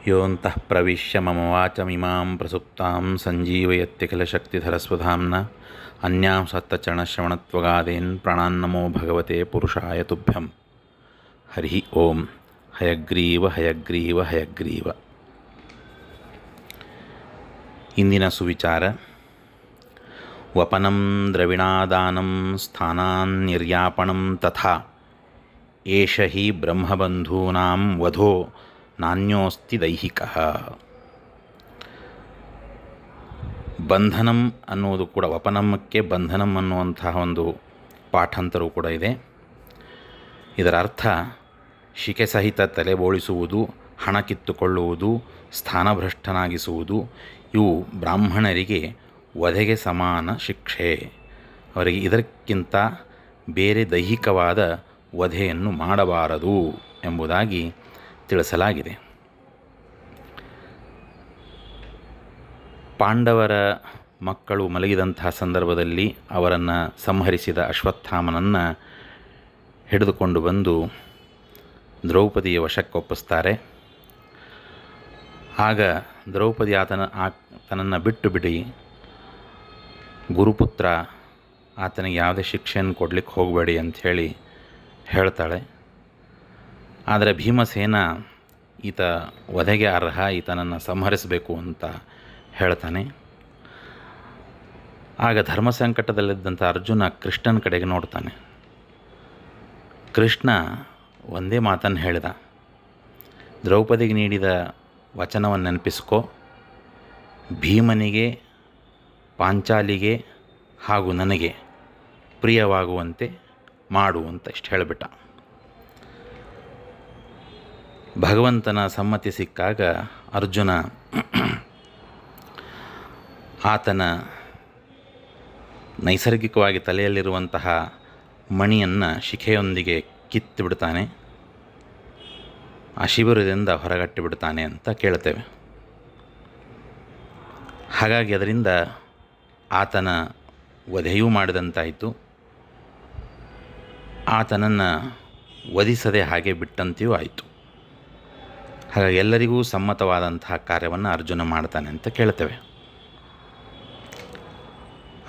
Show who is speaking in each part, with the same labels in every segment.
Speaker 1: ಯೋऽन्तಃ ಪ್ರವಿಶ್ಯ ಮಮ ವಾಚಮಿಮಾಂ ಪ್ರಸುಪ್ತಾಂ ಸಂಜೀವಯತ್ಯಖಿಲಶಕ್ತಿಧರಸ್ವಧಾಮ್ನಾ ಅನ್ಯಾಂಸತ್ತಚರಣಶ್ರವಣತ್ವಗಾದೀನ್ ಪ್ರಾಣಾನ್ನಮೋ ಭಗವತೆ ಪುರುಷಾಯ ತುಭ್ಯಂ. ಹರಿ ಓಂ. ಹಯಗ್ರೀವ ಹಯಗ್ರೀವ ಹಯಗ್ರೀವ. ಇಂದಿನ ಸುವಿಚಾರ: ವಪನಂ ದ್ರವಿಣಾದಾನಂ ಸ್ಥಾನಾನ್ನಿರ್ಯಾಪಣಂ ತಥಾ ಏಷ ಹಿ ಬ್ರಹ್ಮಬಂಧೂನಾಂ ವಧೋ ನಾನ್ಯೋಸ್ತಿ ದೈಹಿಕಃ. ಬಂಧನಂ ಅನ್ನುವುದು ಕೂಡ, ವಪನಮಕ್ಕೆ ಬಂಧನಂ ಅನ್ನುವಂತಹ ಒಂದು ಪಾಠಾಂತರವೂ ಕೂಡ ಇದೆ. ಇದರ ಅರ್ಥ ಶಿಕೆ ಸಹಿತ ತಲೆಬೋಳಿಸುವುದು, ಹಣ ಕಿತ್ತುಕೊಳ್ಳುವುದು, ಸ್ಥಾನಭ್ರಷ್ಟನಾಗಿಸುವುದು ಇವು ಬ್ರಾಹ್ಮಣರಿಗೆ ವಧೆಗೆ ಸಮಾನ ಶಿಕ್ಷೆ. ಅವರಿಗೆ ಇದಕ್ಕಿಂತ ಬೇರೆ ದೈಹಿಕವಾದ ವಧೆಯನ್ನು ಮಾಡಬಾರದು ಎಂಬುದಾಗಿ ತಿಳಿಸಲಾಗಿದೆ. ಪಾಂಡವರ ಮಕ್ಕಳು ಮಲಗಿದಂತಹ ಸಂದರ್ಭದಲ್ಲಿ ಅವರನ್ನು ಸಂಹರಿಸಿದ ಅಶ್ವತ್ಥಾಮನನ್ನು ಹಿಡಿದುಕೊಂಡು ಬಂದು ದ್ರೌಪದಿಯ ವಶಕ್ಕೊಪ್ಪಿಸ್ತಾರೆ. ಆಗ ದ್ರೌಪದಿ ಆತನನ್ನು ಬಿಟ್ಟು ಬಿಡಿ, ಗುರುಪುತ್ರ, ಆತನಿಗೆ ಯಾವುದೇ ಶಿಕ್ಷೆಯನ್ನು ಕೊಡಲಿಕ್ಕೆ ಹೋಗಬೇಡಿ ಅಂಥೇಳಿ ಹೇಳ್ತಾಳೆ. ಆದರೆ ಭೀಮಸೇನ ಈತ ವಧೆಗೆ ಅರ್ಹ, ಈತನನ್ನು ಸಂಹರಿಸಬೇಕು ಅಂತ ಹೇಳ್ತಾನೆ. ಆಗ ಧರ್ಮ ಸಂಕಟದಲ್ಲಿದ್ದಂಥ ಅರ್ಜುನ ಕೃಷ್ಣನ ಕಡೆಗೆ ನೋಡ್ತಾನೆ. ಕೃಷ್ಣ ಒಂದೇ ಮಾತನ್ನು ಹೇಳಿದ: ದ್ರೌಪದಿಗೆ ನೀಡಿದ ವಚನವನ್ನು ನೆನಪಿಸ್ಕೋ, ಭೀಮನಿಗೆ, ಪಾಂಚಾಲಿಗೆ ಹಾಗೂ ನನಗೆ ಪ್ರಿಯವಾಗುವಂತೆ ಮಾಡು ಅಂತ ಇಷ್ಟು ಹೇಳಿಬಿಟ್ಟ. ಭಗವಂತನ ಸಮ್ಮತಿ ಸಿಕ್ಕಾಗ ಅರ್ಜುನ ಆತನ ನೈಸರ್ಗಿಕವಾಗಿ ತಲೆಯಲ್ಲಿರುವಂತಹ ಮಣಿಯನ್ನು ಶಿಖೆಯೊಂದಿಗೆ ಕಿತ್ತು ಬಿಡ್ತಾನೆ, ಆ ಶಿಬಿರದಿಂದ ಹೊರಗಟ್ಟಿ ಬಿಡ್ತಾನೆ ಅಂತ ಕೇಳ್ತೇವೆ. ಹಾಗಾಗಿ ಅದರಿಂದ ಆತನ ವಧೆಯೂ ಮಾಡಿದಂತಾಯಿತು, ಆತನನ್ನು ವಧಿಸದೆ ಹಾಗೆ ಬಿಟ್ಟಂತೆಯೂ ಆಯಿತು. ಹಾಗಾಗಿ ಎಲ್ಲರಿಗೂ ಸಮ್ಮತವಾದಂತಹ ಕಾರ್ಯವನ್ನು ಅರ್ಜುನ ಮಾಡ್ತಾನೆ ಅಂತ ಕೇಳ್ತೇವೆ.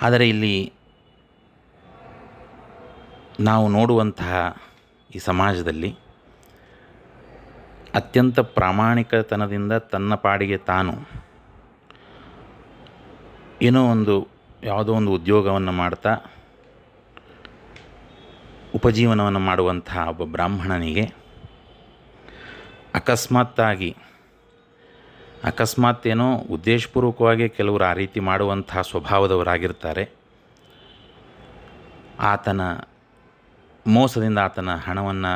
Speaker 1: ಆದರೆ ಇಲ್ಲಿ ನಾವು ನೋಡುವಂತಹ ಈ ಸಮಾಜದಲ್ಲಿ ಅತ್ಯಂತ ಪ್ರಾಮಾಣಿಕತನದಿಂದ ತನ್ನ ಪಾಡಿಗೆ ತಾನು ಯಾವುದೋ ಒಂದು ಉದ್ಯೋಗವನ್ನು ಮಾಡ್ತಾ ಉಪಜೀವನವನ್ನು ಮಾಡುವಂತಹ ಒಬ್ಬ ಬ್ರಾಹ್ಮಣನಿಗೆ ಅಕಸ್ಮಾತ್ ಏನೋ ಉದ್ದೇಶಪೂರ್ವಕವಾಗಿ ಕೆಲವರು ಆ ರೀತಿ ಮಾಡುವಂತಹ ಸ್ವಭಾವದವರಾಗಿರ್ತಾರೆ. ಆತನ ಮೋಸದಿಂದ ಆತನ ಹಣವನ್ನು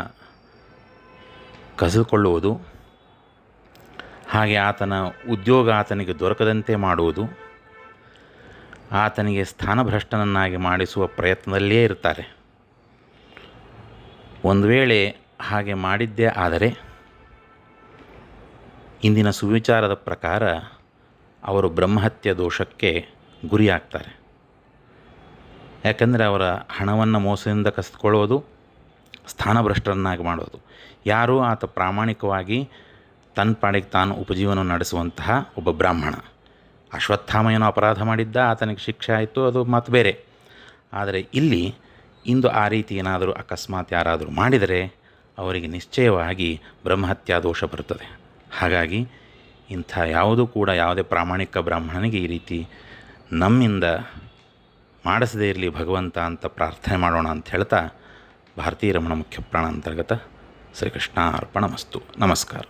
Speaker 1: ಕಸಿದುಕೊಳ್ಳುವುದು, ಹಾಗೆ ಆತನ ಉದ್ಯೋಗ ಆತನಿಗೆ ದೊರಕದಂತೆ ಮಾಡುವುದು, ಆತನಿಗೆ ಸ್ಥಾನಭ್ರಷ್ಟನನ್ನಾಗಿ ಮಾಡಿಸುವ ಪ್ರಯತ್ನದಲ್ಲಿಯೇ ಇರ್ತಾರೆ. ಒಂದು ವೇಳೆ ಹಾಗೆ ಮಾಡಿದ್ದೇ ಆದರೆ ಇಂದಿನ ಸುವಿಚಾರದ ಪ್ರಕಾರ ಅವರು ಬ್ರಹ್ಮಹತ್ಯೆ ದೋಷಕ್ಕೆ ಗುರಿಯಾಗ್ತಾರೆ. ಯಾಕಂದರೆ ಅವರ ಹಣವನ್ನು ಮೋಸದಿಂದ ಕಸಿದುಕೊಳ್ಳೋದು, ಸ್ಥಾನಭ್ರಷ್ಟರನ್ನಾಗಿ ಮಾಡೋದು. ಯಾರೂ ಆತ ಪ್ರಾಮಾಣಿಕವಾಗಿ ತನ್ನ ಪಾಡಿಗೆ ತಾನು ಉಪಜೀವನ ನಡೆಸುವಂತಹ ಒಬ್ಬ ಬ್ರಾಹ್ಮಣ. ಅಶ್ವತ್ಥಾಮ ಏನೋ ಅಪರಾಧ ಮಾಡಿದ್ದ, ಆತನಿಗೆ ಶಿಕ್ಷೆ ಆಯಿತು, ಅದು ಮಾತು ಬೇರೆ. ಆದರೆ ಇಲ್ಲಿ ಇಂದು ಆ ರೀತಿ ಏನಾದರೂ ಅಕಸ್ಮಾತ್ ಯಾರಾದರೂ ಮಾಡಿದರೆ ಅವರಿಗೆ ನಿಶ್ಚಯವಾಗಿ ಬ್ರಹ್ಮಹತ್ಯಾ ದೋಷ ಬರುತ್ತದೆ. ಹಾಗಾಗಿ ಯಾವುದೇ ಪ್ರಾಮಾಣಿಕ ಬ್ರಾಹ್ಮಣನಿಗೆ ಈ ರೀತಿ ನಮ್ಮಿಂದ ಮಾಡಿಸದೇ ಇರಲಿ ಭಗವಂತ ಅಂತ ಪ್ರಾರ್ಥನೆ ಮಾಡೋಣ ಅಂತ ಹೇಳ್ತಾ, ಭಾರತೀಯ ರಮಣ ಮುಖ್ಯ ಪ್ರಾಣ ಅಂತರ್ಗತ ಶ್ರೀಕೃಷ್ಣಾರ್ಪಣಮಸ್ತು. ನಮಸ್ಕಾರ.